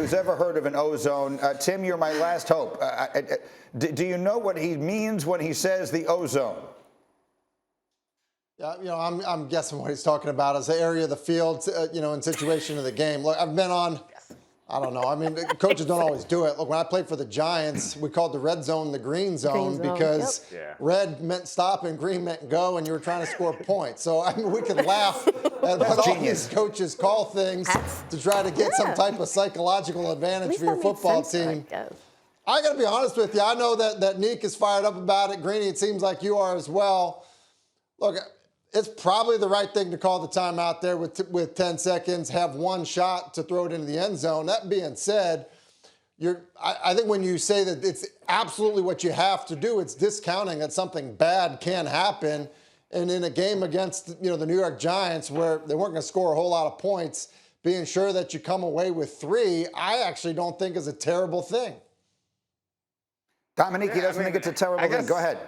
Who's ever heard of an ozone? Tim, you're my last hope. Do you know what he means when he says the ozone? Yeah, I'm guessing what he's talking about is the area of the field, in situation of the game. Look, I've been on, I don't know. I mean, coaches don't always do it. Look, when I played for the Giants, we called the red zone the green zone because red meant stop and green meant go, and you were trying to score points. So, I mean, we could laugh at what all these coaches call things to try to get some type of psychological advantage for your football team. I got to be honest with you. I know that Neek is fired up about it. Greeny, it seems like you are as well. Look, it's probably the right thing to call the timeout there with 10 seconds, have one shot to throw it into the end zone. That being said, I think when you say that it's absolutely what you have to do, it's discounting that something bad can happen. And in a game against the New York Giants where they weren't going to score a whole lot of points, being sure that you come away with 3, I actually don't think is a terrible thing. Domonique, he doesn't think it's a terrible thing. Go ahead.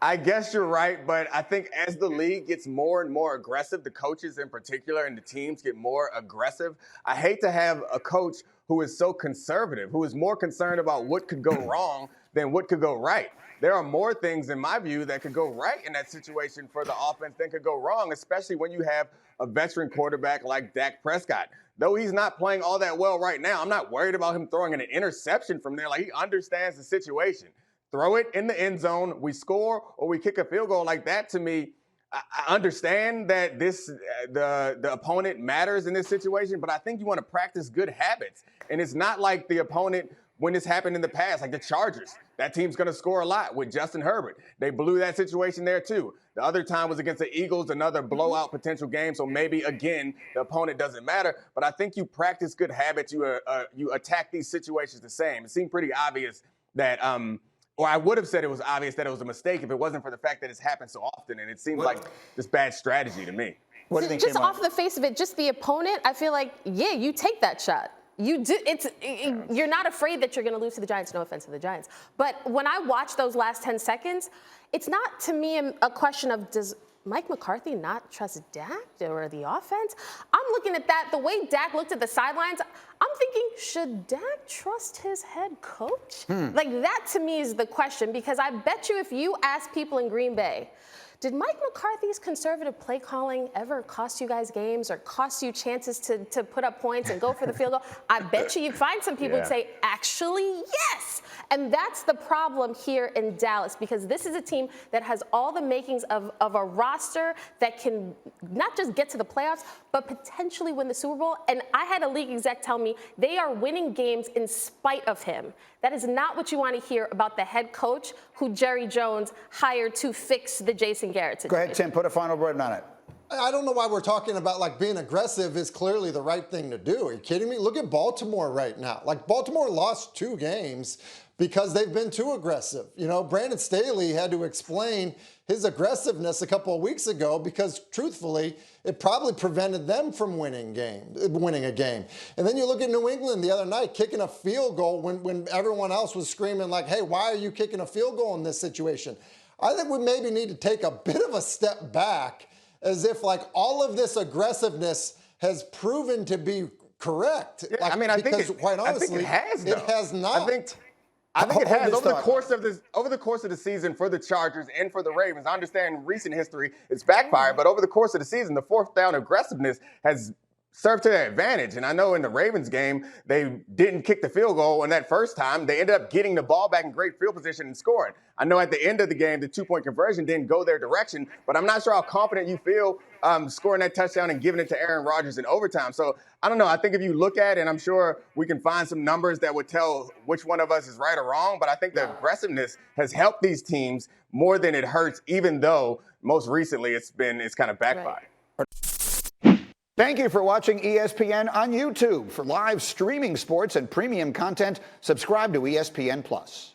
I guess you're right, but I think as the league gets more and more aggressive, the coaches in particular and the teams get more aggressive. I hate to have a coach who is so conservative, who is more concerned about what could go wrong than what could go right. There are more things, in my view, that could go right in that situation for the offense than could go wrong, especially when you have a veteran quarterback like Dak Prescott. Though he's not playing all that well right now, I'm not worried about him throwing an interception from there. Like, he understands the situation. Throw it in the end zone, we score, or we kick a field goal. Like that, to me, I understand that the opponent matters in this situation, but I think you want to practice good habits. And it's not like the opponent, when this happened in the past, like the Chargers. That team's going to score a lot with Justin Herbert. They blew that situation there, too. The other time was against the Eagles, another blowout potential game. So maybe, again, the opponent doesn't matter. But I think you practice good habits. You attack these situations the same. It seemed pretty obvious that or I would have said it was obvious that it was a mistake if it wasn't for the fact that it's happened so often. And it seems like this bad strategy to me. What do you think, just off the face of it, just the opponent, I feel like, yeah, you take that shot. You do. You're not afraid that you're going to lose to the Giants. No offense to the Giants. But when I watch those last 10 seconds, it's not, to me, a question of does Mike McCarthy not trust Dak or the offense? I'm looking at that, the way Dak looked at the sidelines, I'm thinking, should Dak trust his head coach? Like, that to me is the question, because I bet you if you ask people in Green Bay, did Mike McCarthy's conservative play calling ever cost you guys games or cost you chances to put up points and go for the field goal? I bet you'd find some people who'd say, actually, yes. And that's the problem here in Dallas, because this is a team that has all the makings of a roster that can not just get to the playoffs, but potentially win the Super Bowl. And I had a league exec tell me they are winning games in spite of him. That is not what you want to hear about the head coach who Jerry Jones hired to fix the Jason Garrett situation. Go ahead, Tim, put a final word on it. I don't know why we're talking about, like, being aggressive is clearly the right thing to do. Are you kidding me? Look at Baltimore right now. Like, Baltimore lost 2 games because they've been too aggressive. Brandon Staley had to explain his aggressiveness a couple of weeks ago because, truthfully, it probably prevented them from winning a game. And then you look at New England the other night kicking a field goal when everyone else was screaming like, hey, why are you kicking a field goal in this situation? I think we maybe need to take a bit of a step back, as if like all of this aggressiveness has proven to be correct. Yeah, like, I because think quite honestly, it has. It has not. I think it has over the course of the season for the Chargers and for the Ravens. I understand in recent history it's backfired, but over the course of the season, the fourth down aggressiveness has served to their advantage. And I know in the Ravens game, they didn't kick the field goal, and that first time they ended up getting the ball back in great field position and scoring. I know at the end of the game, the 2-point conversion didn't go their direction, but I'm not sure how confident you feel scoring that touchdown and giving it to Aaron Rodgers in overtime. So I don't know. I think if you look at it, and I'm sure we can find some numbers that would tell which one of us is right or wrong, but I think the aggressiveness has helped these teams more than it hurts, even though most recently it's kind of backfired. Right. Thank you for watching ESPN on YouTube. For live streaming sports and premium content, subscribe to ESPN+.